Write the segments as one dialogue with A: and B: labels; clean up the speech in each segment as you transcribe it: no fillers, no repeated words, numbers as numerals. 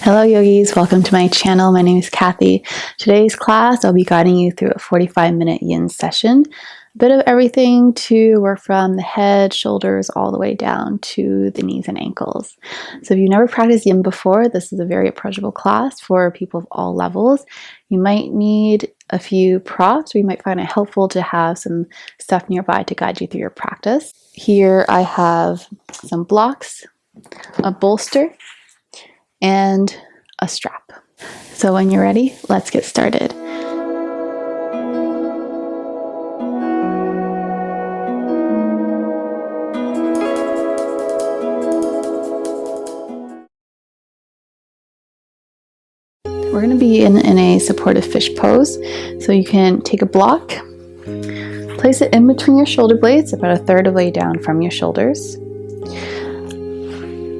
A: Hello yogis, welcome to my channel. My name is Kathy. Today's class, I'll be guiding you through a 45-minute yin session. A bit of everything to work from the head, shoulders, all the way down to the knees and ankles. So if you've never practiced yin before, this is a very approachable class for people of all levels. You might need a few props, or you might find it helpful to have some stuff nearby to guide you through your practice. Here I have some blocks, a bolster, and a strap. So when you're ready, let's get started. We're going to be in a supportive fish pose. So you can take a block, place it in between your shoulder blades, about a third of the way down from your shoulders.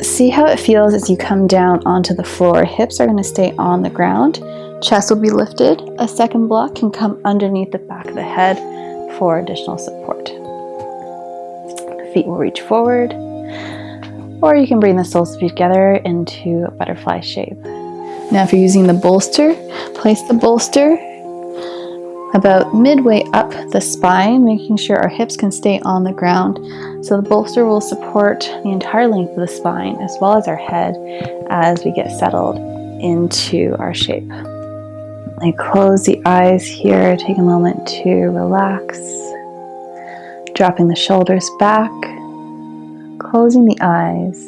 A: See how it feels as you come down onto the floor. Hips are going to stay on the ground. Chest will be lifted. A second block can come underneath the back of the head for additional support. Feet will reach forward, or you can bring the soles of feet together into a butterfly shape. Now if you're using the bolster, place the bolster about midway up the spine, making sure our hips can stay on the ground. So the bolster will support the entire length of the spine as well as our head as we get settled into our shape. I close the eyes here, take a moment to relax, dropping the shoulders back, closing the eyes,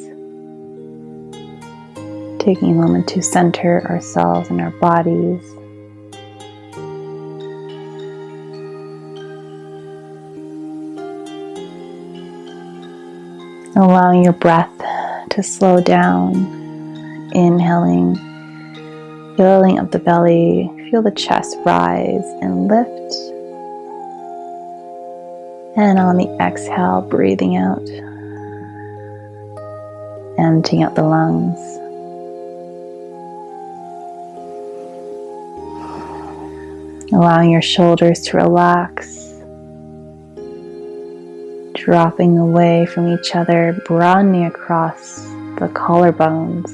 A: taking a moment to center ourselves and our bodies. Allowing your breath to slow down, inhaling, filling up the belly, feel the chest rise and lift. And on the exhale, breathing out, emptying out the lungs. Allowing your shoulders to relax, dropping away from each other, broadening across the collarbones.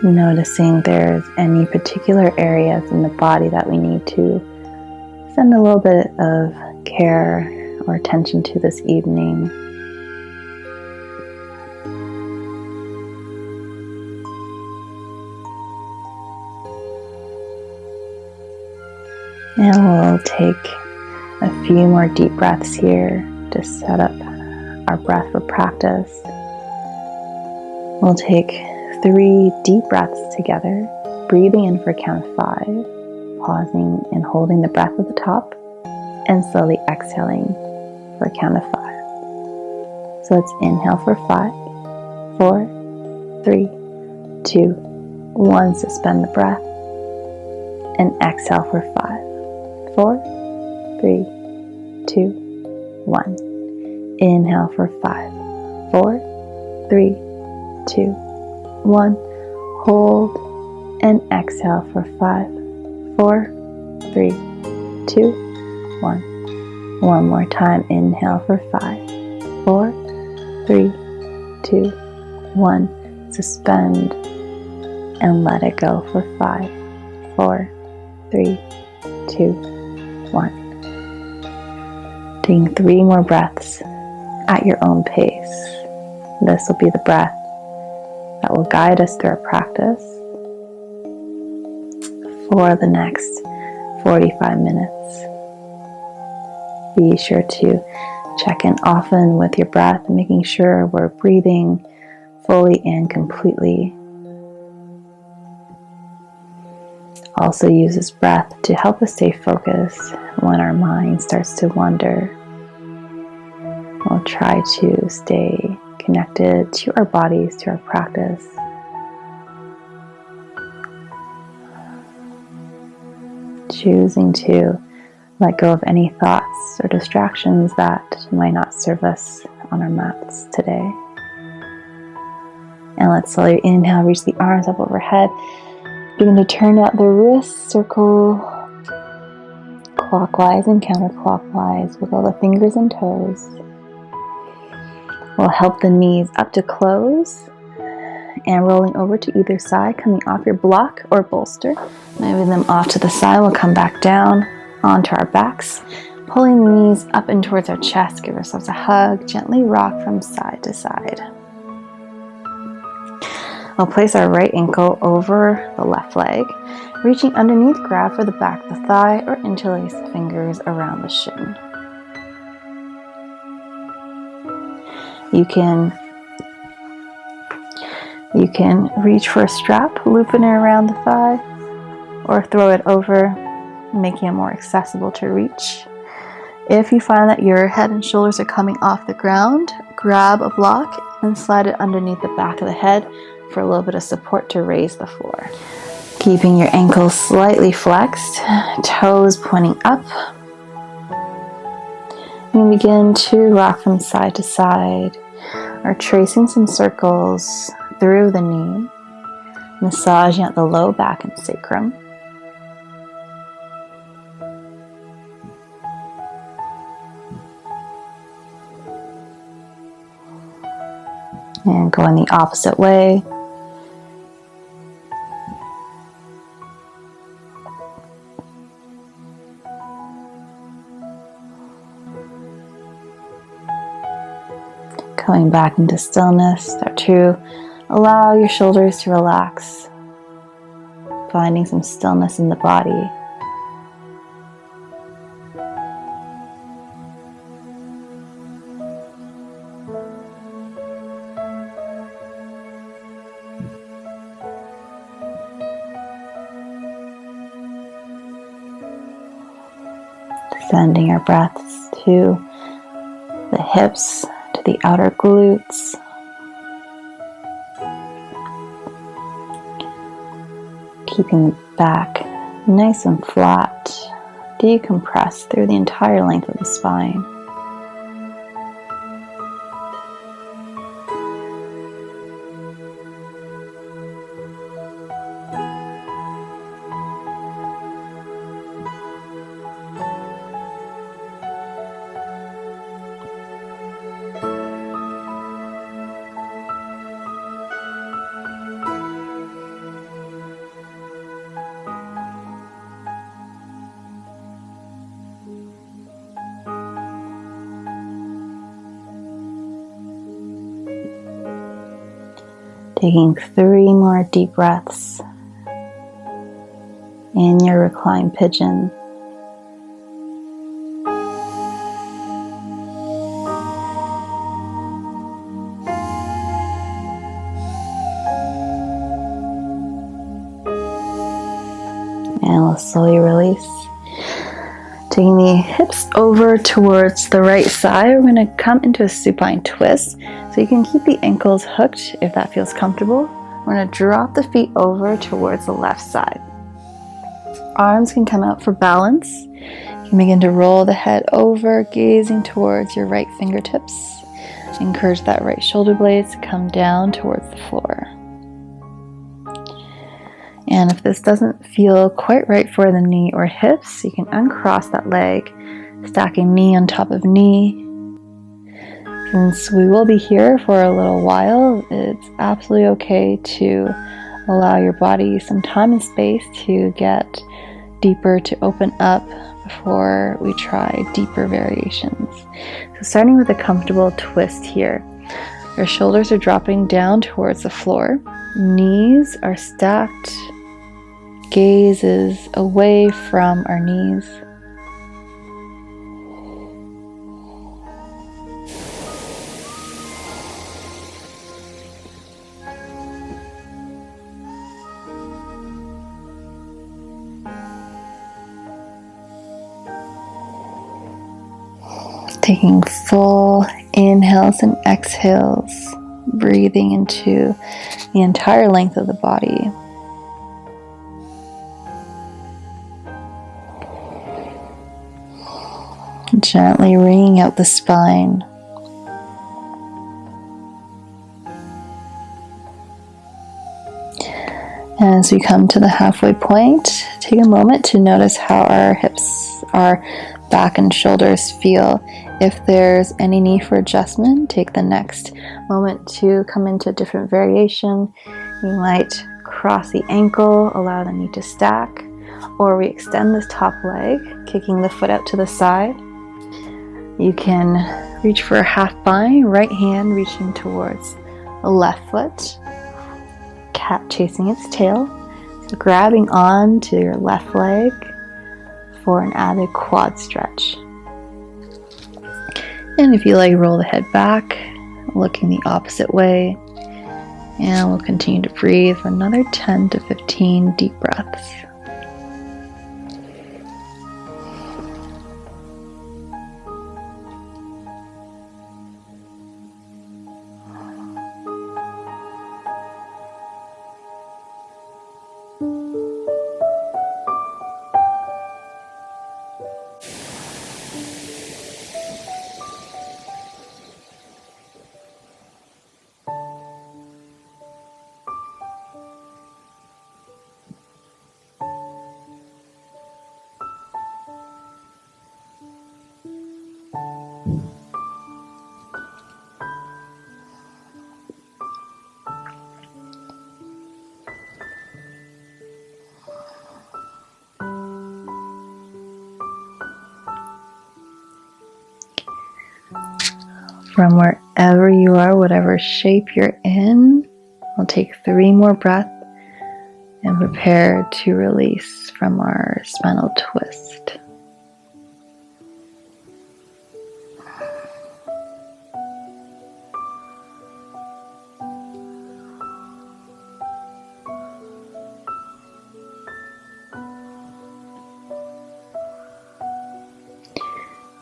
A: Noticing there's any particular areas in the body that we need to send a little bit of care or attention to this evening. And we'll take a few more deep breaths here to set up our breath for practice. We'll take 3 deep breaths together, breathing in for a count of 5, pausing and holding the breath at the top, and slowly exhaling for a count of 5. So let's inhale for 5, 4, 3, 2, 1. Suspend the breath, and exhale for 5. 4, 3, 2, 1. Inhale for 5, 4, 3, 2, 1. Hold and exhale for 5, 4, 3, 2, 1. One more time. Inhale for 5, 4, 3, 2, 1. Suspend and let it go for 5, 4, 3, 2, 1. Taking 3 more breaths at your own pace. This will be the breath that will guide us through our practice for the next 45 minutes. Be sure to check in often with your breath, making sure we're breathing fully and completely. Also use this breath to help us stay focused when our mind starts to wander. We'll try to stay connected to our bodies, to our practice. Choosing to let go of any thoughts or distractions that might not serve us on our mats today. And let's slowly inhale, reach the arms up overhead. Begin to turn out the wrists, circle clockwise and counterclockwise with all the fingers and toes. We'll help the knees up to close and rolling over to either side, coming off your block or bolster. Moving them off to the side, we'll come back down onto our backs, pulling the knees up and towards our chest. Give ourselves a hug, gently rock from side to side. We'll place our right ankle over the left leg, reaching underneath, grab for the back of the thigh or interlace the fingers around the shin. You can reach for a strap, looping it around the thigh, or throw it over, making it more accessible to reach. If you find that your head and shoulders are coming off the ground, grab a block and slide it underneath the back of the head for a little bit of support to raise the floor. Keeping your ankles slightly flexed, toes pointing up. You begin to rock from side to side, or tracing some circles through the knee, massaging at the low back and sacrum. And going the opposite way. Coming back into stillness, start to allow your shoulders to relax, finding some stillness in the body. Sending our breaths to the hips, to the outer glutes. Keeping the back nice and flat. Decompress through the entire length of the spine. Taking 3 more deep breaths in your reclined pigeon. And we'll slowly release. Taking the hips over towards the right side, we're going to come into a supine twist. So you can keep the ankles hooked if that feels comfortable. We're going to drop the feet over towards the left side. Arms can come out for balance. You can begin to roll the head over, gazing towards your right fingertips. Encourage that right shoulder blades to come down towards the floor. And if this doesn't feel quite right for the knee or hips, you can uncross that leg, stacking knee on top of knee. Since we will be here for a little while, it's absolutely okay to allow your body some time and space to get deeper, to open up before we try deeper variations. So starting with a comfortable twist here. Our shoulders are dropping down towards the floor. Knees are stacked. Gaze is away from our knees. Taking full inhales and exhales, breathing into the entire length of the body. Gently wringing out the spine. As we come to the halfway point, take a moment to notice how our hips, our back and shoulders feel. If there's any need for adjustment, take the next moment to come into a different variation. You might cross the ankle, allow the knee to stack, or we extend this top leg, kicking the foot out to the side. You can reach for a half bind, right hand reaching towards the left foot, cat chasing its tail. So grabbing on to your left leg for an added quad stretch. And if you like, roll the head back, looking the opposite way. And we'll continue to breathe for another 10 to 15 deep breaths. From wherever you are, whatever shape you're in, we'll take 3 more breaths and prepare to release from our spinal twist.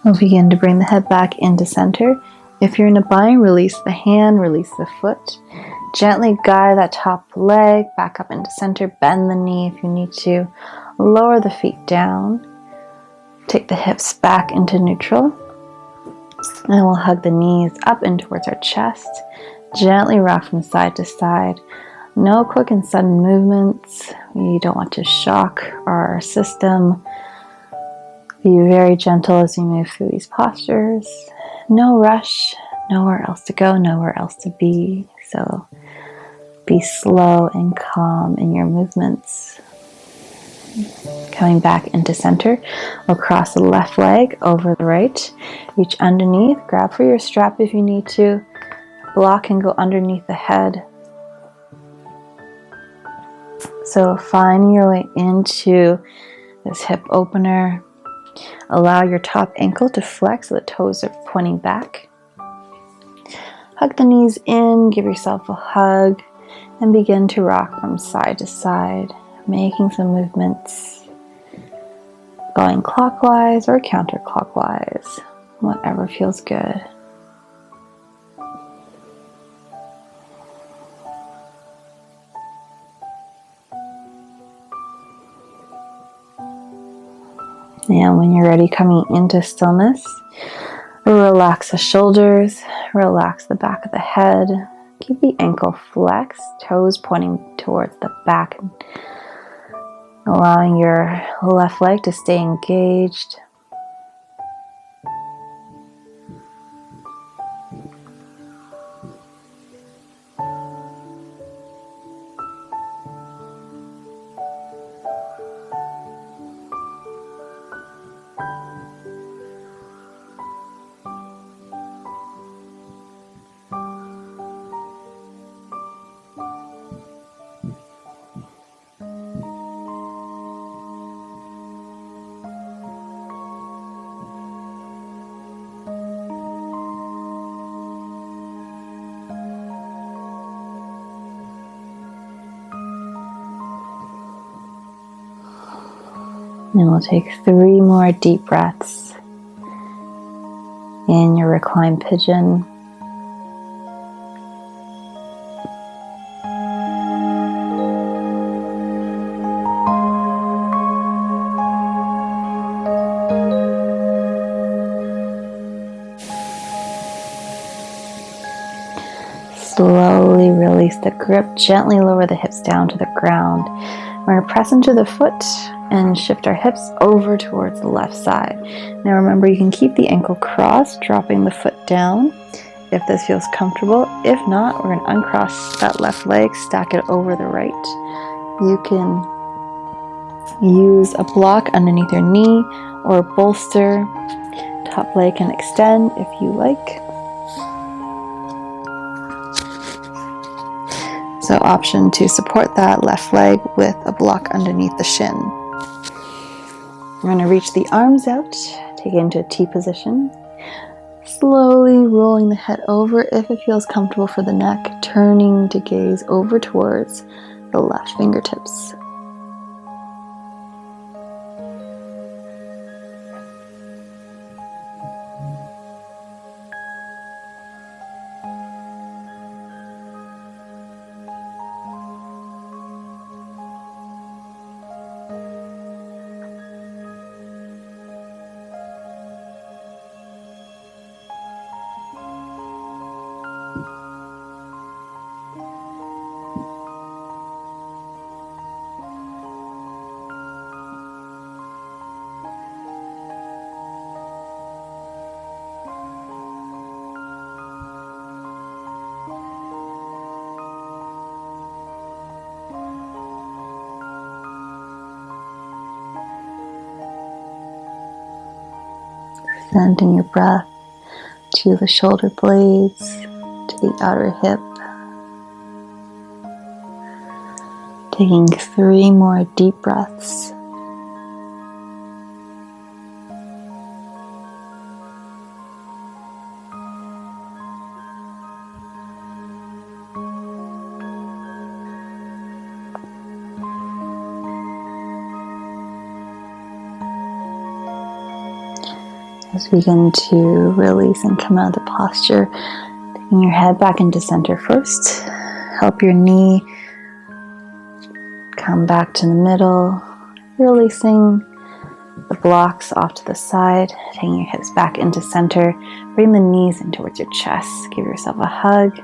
A: We'll begin to bring the head back into center. If you're in a bind, release the hand, release the foot. Gently guide that top leg back up into center. Bend the knee if you need to. Lower the feet down. Take the hips back into neutral. And we'll hug the knees up in towards our chest. Gently rock from side to side. No quick and sudden movements. We don't want to shock our system. Be very gentle as we move through these postures. No rush, nowhere else to go, nowhere else to be. So be slow and calm in your movements. Coming back into center, we'll cross the left leg over the right. Reach underneath, grab for your strap if you need to. Block and go underneath the head. So find your way into this hip opener. Allow your top ankle to flex so the toes are pointing back. Hug the knees in, give yourself a hug, and begin to rock from side to side, making some movements, going clockwise or counterclockwise, whatever feels good. And when you're ready, coming into stillness, relax the shoulders, relax the back of the head. Keep the ankle flexed, toes pointing towards the back, allowing your left leg to stay engaged. And we'll take 3 more deep breaths in your reclined pigeon. Slowly release the grip, gently lower the hips down to the ground. We're going to press into the foot, and shift our hips over towards the left side. Now remember, you can keep the ankle crossed, dropping the foot down if this feels comfortable. If not, we're going to uncross that left leg, stack it over the right. You can use a block underneath your knee or a bolster. Top leg can extend if you like. So option to support that left leg with a block underneath the shin. We're going to reach the arms out, take it into a T position. Slowly rolling the head over if it feels comfortable for the neck, turning to gaze over towards the left fingertips. Sending your breath to the shoulder blades, to the outer hip. Taking 3 more deep breaths. As we begin to release and come out of the posture, taking your head back into center first. Help your knee come back to the middle, releasing the blocks off to the side, taking your hips back into center. Bring the knees in towards your chest. Give yourself a hug.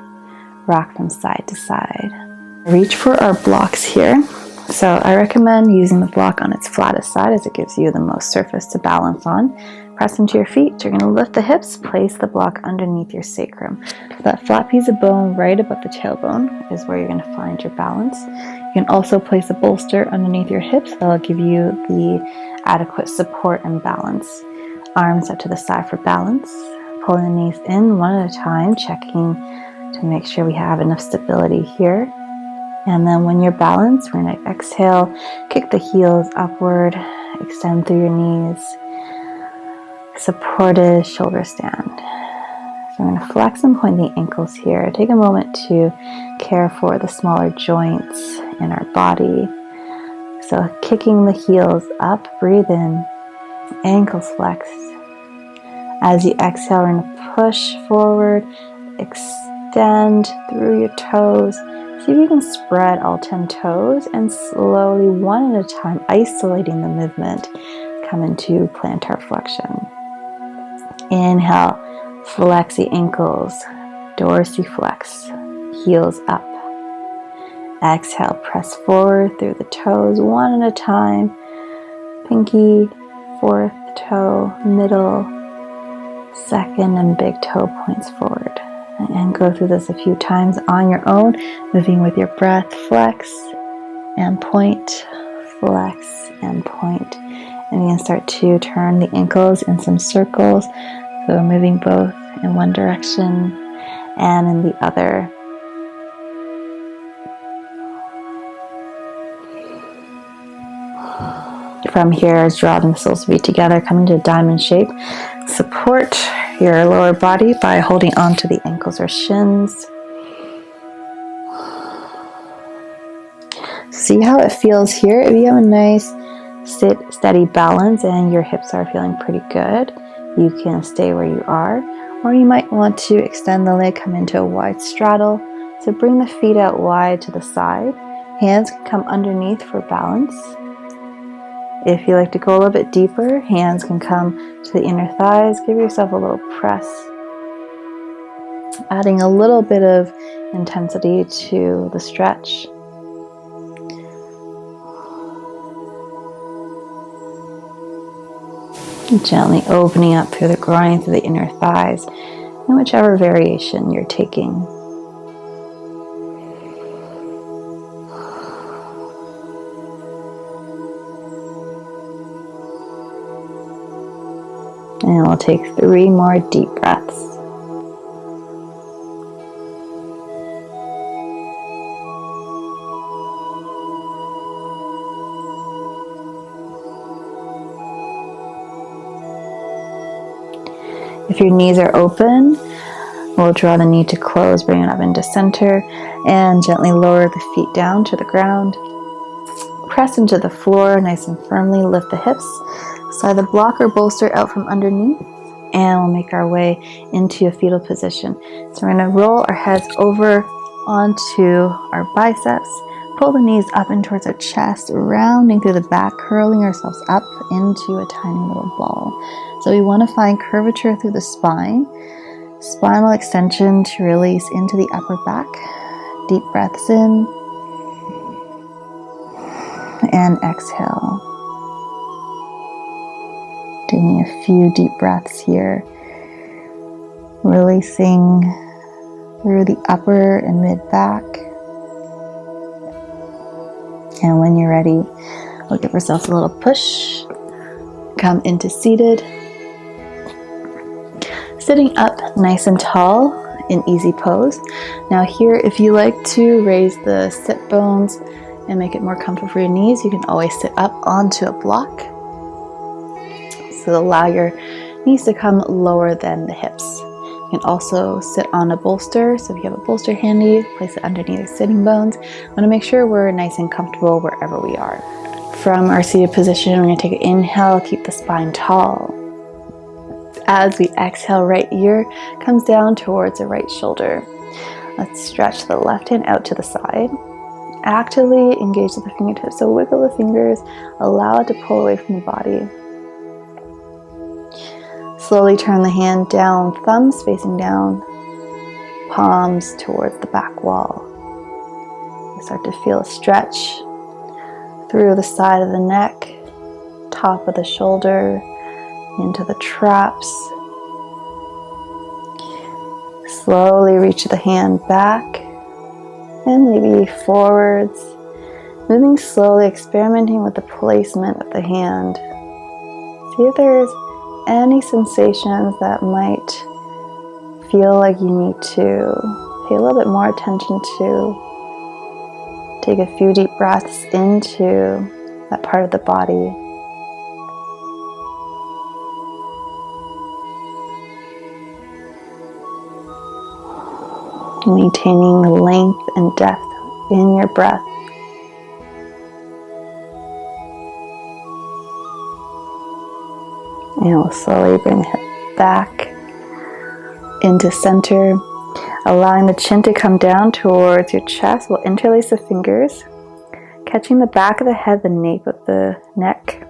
A: Rock from side to side. Reach for our blocks here. So I recommend using the block on its flattest side as it gives you the most surface to balance on. Press into your feet. You're going to lift the hips, place the block underneath your sacrum. That flat piece of bone right above the tailbone is where you're going to find your balance. You can also place a bolster underneath your hips. That'll give you the adequate support and balance. Arms up to the side for balance. Pulling the knees in one at a time, checking to make sure we have enough stability here. And then when you're balanced, we're going to exhale, kick the heels upward, extend through your knees. Supported shoulder stand. So we're going to flex and point the ankles here. Take a moment to care for the smaller joints in our body. So kicking the heels up, breathe in, ankles flexed. As you exhale, we're going to push forward, extend through your toes. See if you can spread all 10 toes and slowly, one at a time, isolating the movement, come into plantar flexion. Inhale, flex the ankles, dorsiflex, heels up. Exhale, press forward through the toes, one at a time. Pinky, fourth toe, middle, second and big toe points forward. And go through this a few times on your own, moving with your breath. Flex and point, flex and point. And you can start to turn the ankles in some circles. So moving both in one direction and in the other. From here, draw the soles of feet together, come into a diamond shape. Support your lower body by holding on to the ankles or shins. See how it feels here. If you have a nice steady balance and your hips are feeling pretty good, you can stay where you are, or you might want to extend the leg, come into a wide straddle. So bring the feet out wide to the side. Hands can come underneath for balance. If you like to go a little bit deeper, hands can come to the inner thighs. Give yourself a little press, adding a little bit of intensity to the stretch. Gently opening up through the groin, through the inner thighs, in whichever variation you're taking. And we'll take 3 more deep breaths. If your knees are open, we'll draw the knee to close, bring it up into center, and gently lower the feet down to the ground. Press into the floor nice and firmly, lift the hips, slide the block or bolster out from underneath, and we'll make our way into a fetal position. So we're going to roll our heads over onto our biceps, pull the knees up in towards our chest, rounding through the back, curling ourselves up into a tiny little ball. So we want to find curvature through the spine, spinal extension to release into the upper back. Deep breaths in and exhale. Doing a few deep breaths here, releasing through the upper and mid back. And when you're ready, we'll give ourselves a little push. Come into seated. Sitting up nice and tall in easy pose. Now here, if you like to raise the sit bones and make it more comfortable for your knees, you can always sit up onto a block. So allow your knees to come lower than the hips. You can also sit on a bolster. So if you have a bolster handy, place it underneath your sitting bones. I want to make sure we're nice and comfortable wherever we are. From our seated position, we're going to take an inhale, keep the spine tall. As we exhale, right ear comes down towards the right shoulder. Let's stretch the left hand out to the side. Actively engage with the fingertips. So wiggle the fingers, allow it to pull away from the body. Slowly turn the hand down, thumbs facing down, palms towards the back wall. You start to feel a stretch through the side of the neck, top of the shoulder, into the traps. Slowly reach the hand back and maybe forwards. Moving slowly, experimenting with the placement of the hand. See if there's any sensations that might feel like you need to pay a little bit more attention to. Take a few deep breaths into that part of the body. Maintaining the length and depth in your breath. And we'll slowly bring the hip back into center, allowing the chin to come down towards your chest. We'll interlace the fingers, catching the back of the head, the nape of the neck,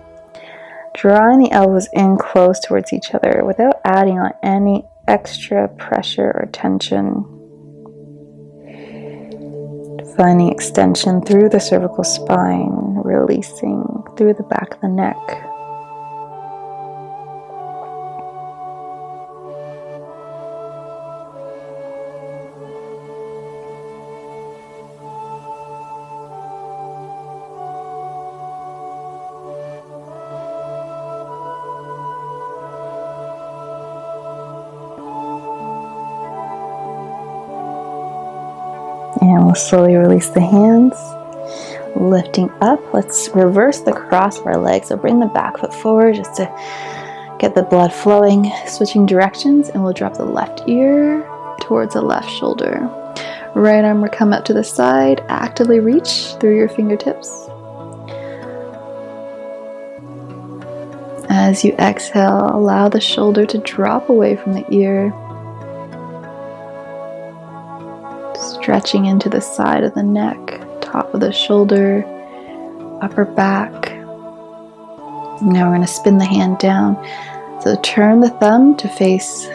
A: drawing the elbows in close towards each other without adding on any extra pressure or tension. Finding extension through the cervical spine, releasing through the back of the neck. And we'll slowly release the hands, lifting up. Let's reverse the cross of our legs. So bring the back foot forward just to get the blood flowing, switching directions, and we'll drop the left ear towards the left shoulder. Right arm will come up to the side, actively reach through your fingertips. As you exhale, allow the shoulder to drop away from the ear. Stretching into the side of the neck, top of the shoulder, upper back. Now we're going to spin the hand down. So turn the thumb to face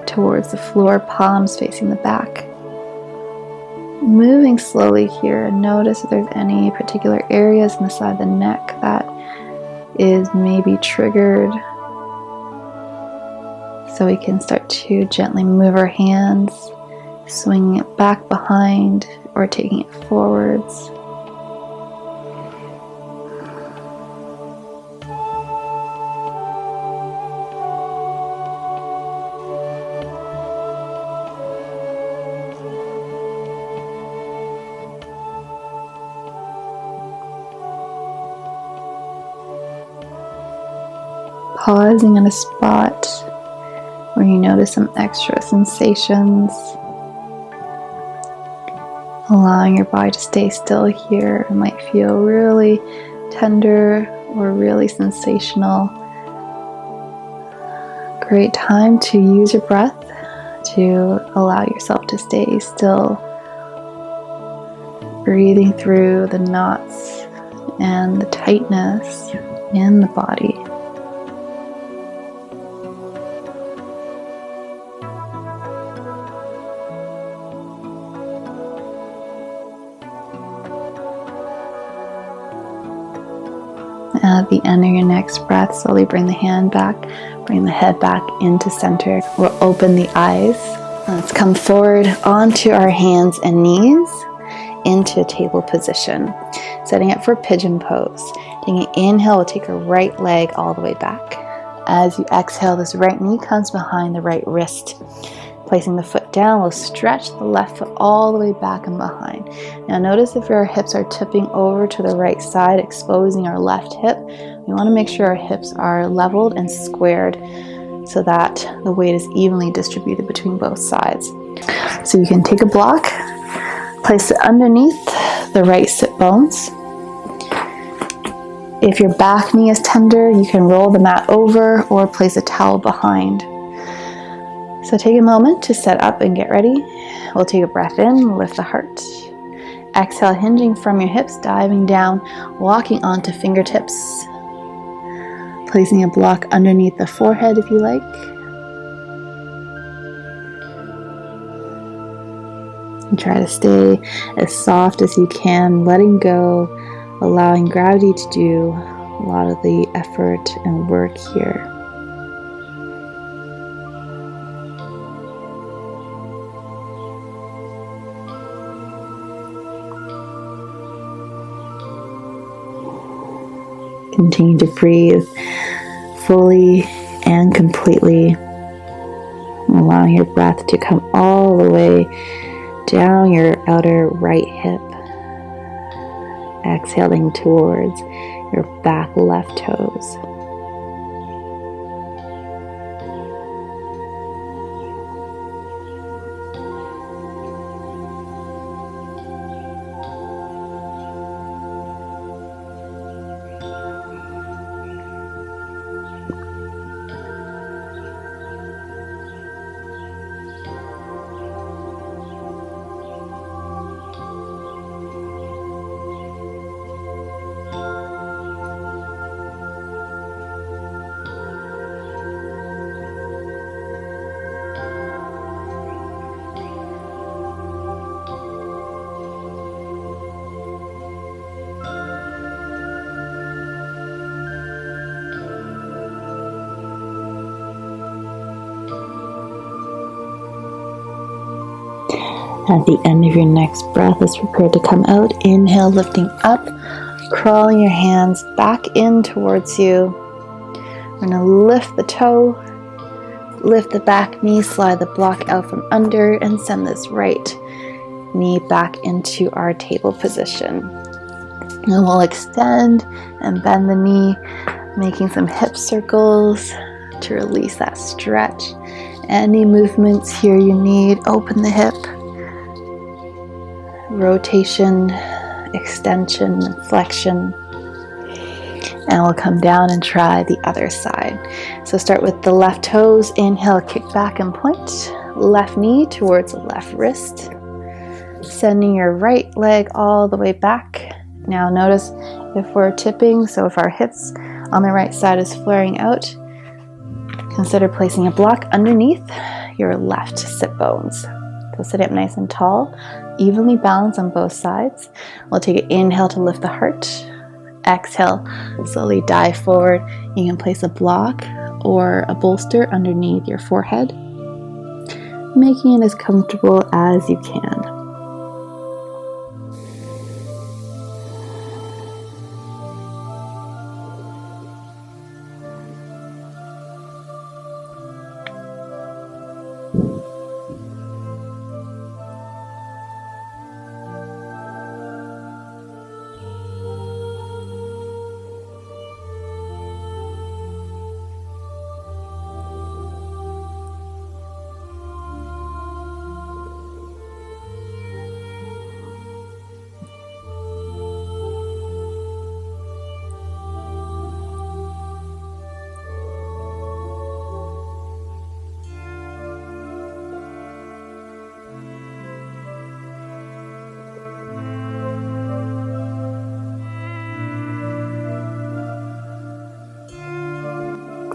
A: towards the floor, palms facing the back. Moving slowly here, and notice if there's any particular areas in the side of the neck that is maybe triggered. So we can start to gently move our hands, swinging it back behind or taking it forwards. Pausing in a spot where you notice some extra sensations. Allowing your body to stay still here. It might feel really tender or really sensational. Great time to use your breath to allow yourself to stay still. Breathing through the knots and the tightness in the body. At the end of your next breath, slowly bring the hand back, bring the head back into center. We'll open the eyes. Let's come forward onto our hands and knees into a table position. Setting up for pigeon pose. Taking an inhale, we'll take our right leg all the way back. As you exhale, this right knee comes behind the right wrist. Placing the foot down, we'll stretch the left foot all the way back and behind. Now notice if our hips are tipping over to the right side, exposing our left hip. We want to make sure our hips are leveled and squared so that the weight is evenly distributed between both sides. So you can take a block, place it underneath the right sit bones. If your back knee is tender, you can roll the mat over or place a towel behind. So take a moment to set up and get ready. We'll take a breath in, lift the heart. Exhale, hinging from your hips, diving down, walking onto fingertips. Placing a block underneath the forehead if you like. And try to stay as soft as you can, letting go, allowing gravity to do a lot of the effort and work here. Continue to breathe fully and completely, allowing your breath to come all the way down your outer right hip, exhaling towards your back left toes. At the end of your next breath, as prepare to come out, inhale, lifting up, crawling your hands back in towards you. We're going to lift the toe, lift the back knee, slide the block out from under, and send this right knee back into our table position. And we'll extend and bend the knee, making some hip circles to release that stretch. Any movements here you need, open the hip. Rotation, extension, flexion, and we'll come down and try the other side. So start with the left toes, inhale, kick back and point, left knee towards the left wrist, sending your right leg all the way back. Now notice if we're tipping, so if our hips on the right side is flaring out, consider placing a block underneath your left sit bones. So sit up nice and tall, evenly balanced on both sides. We'll take an inhale to lift the heart. Exhale, slowly dive forward. You can place a block or a bolster underneath your forehead, making it as comfortable as you can.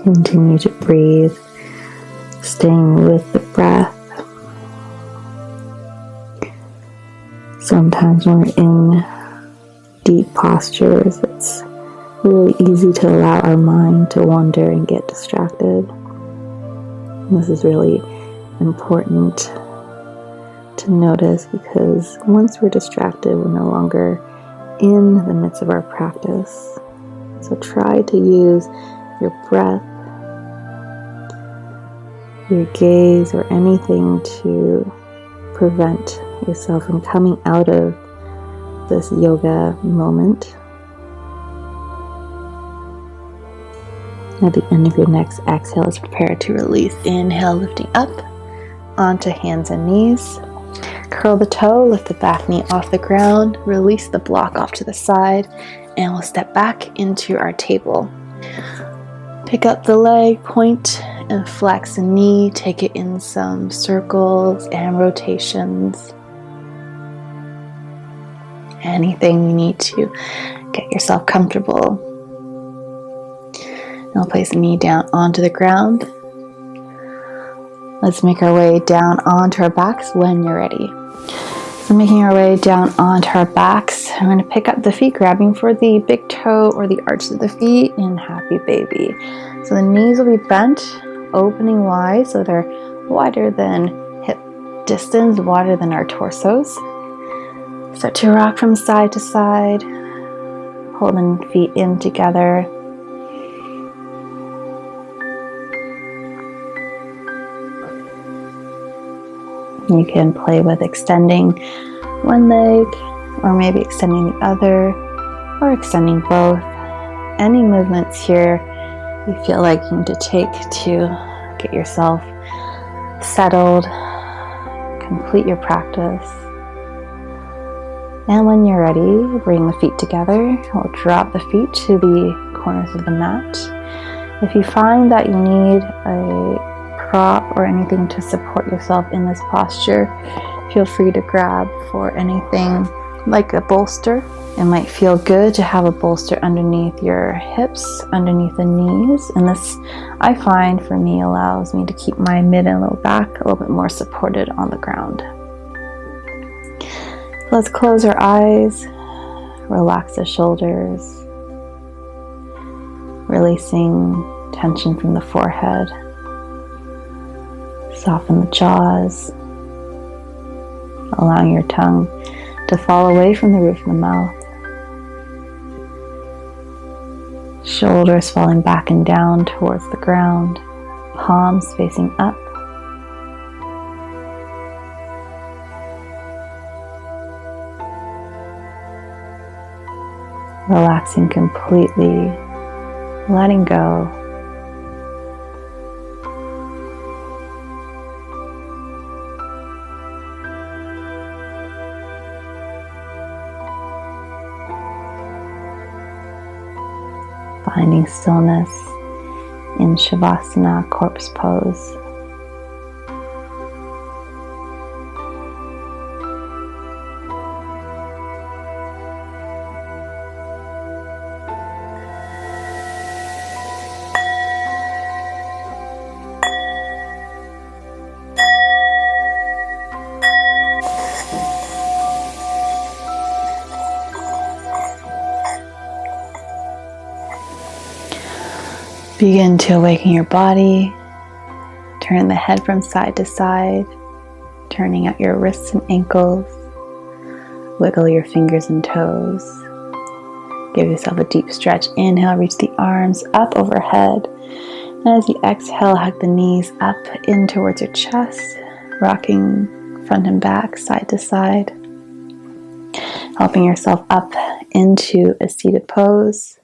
A: Continue to breathe, staying with the breath. Sometimes when we're in deep postures, it's really easy to allow our mind to wander and get distracted. This is really important to notice, because once we're distracted, we're no longer in the midst of our practice. So try to use your breath, your gaze, or anything to prevent yourself from coming out of this yoga moment. At the end of your next exhale, is prepare to release. Inhale, lifting up onto hands and knees. Curl the toe, lift the back knee off the ground, release the block off to the side, and we'll step back into our table. Pick up the leg, point and flex the knee, take it in some circles and rotations. Anything you need to get yourself comfortable. And we'll place the knee down onto the ground. Let's make our way down onto our backs when you're ready. So making our way down onto our backs, I'm going to pick up the feet, grabbing for the big toe or the arch of the feet in Happy Baby. So the knees will be bent, opening wide, so they're wider than hip distance, wider than our torsos. Start to rock from side to side, holding feet in together. You can play with extending one leg, or maybe extending the other, or extending both. Any movements here you feel like you need to take to get yourself settled, complete your practice. And when you're ready, bring the feet together. We'll drop the feet to the corners of the mat. If you find that you need a prop or anything to support yourself in this posture, feel free to grab for anything like a bolster. It might feel good to have a bolster underneath your hips, underneath the knees, and this, I find, for me, allows me to keep my mid and low back a little bit more supported on the ground. Let's close our eyes, relax the shoulders, releasing tension from the forehead, soften the jaws, allowing your tongue to fall away from the roof of the mouth. Shoulders falling back and down towards the ground, palms facing up. Relaxing completely, letting go. Finding stillness in shavasana, corpse pose. Begin to awaken your body. Turn the head from side to side, turning out your wrists and ankles. Wiggle your fingers and toes. Give yourself a deep stretch. Inhale, reach the arms up overhead. And as you exhale, hug the knees up in towards your chest, rocking front and back, side to side. Helping yourself up into a seated pose,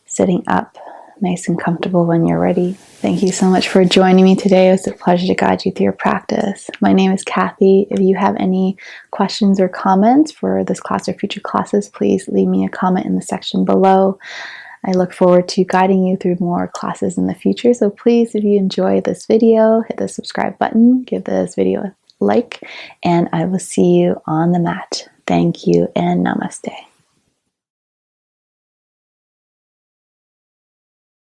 A: sitting up nice and comfortable when you're ready. Thank you so much for joining me today. It was a pleasure to guide you through your practice. My name is Kathy. If you have any questions or comments for this class or future classes, please leave me a comment in the section below. I look forward to guiding you through more classes in the future. So please, if you enjoy this video, hit the subscribe button, give this video a like, and I will see you on the mat. Thank you and namaste.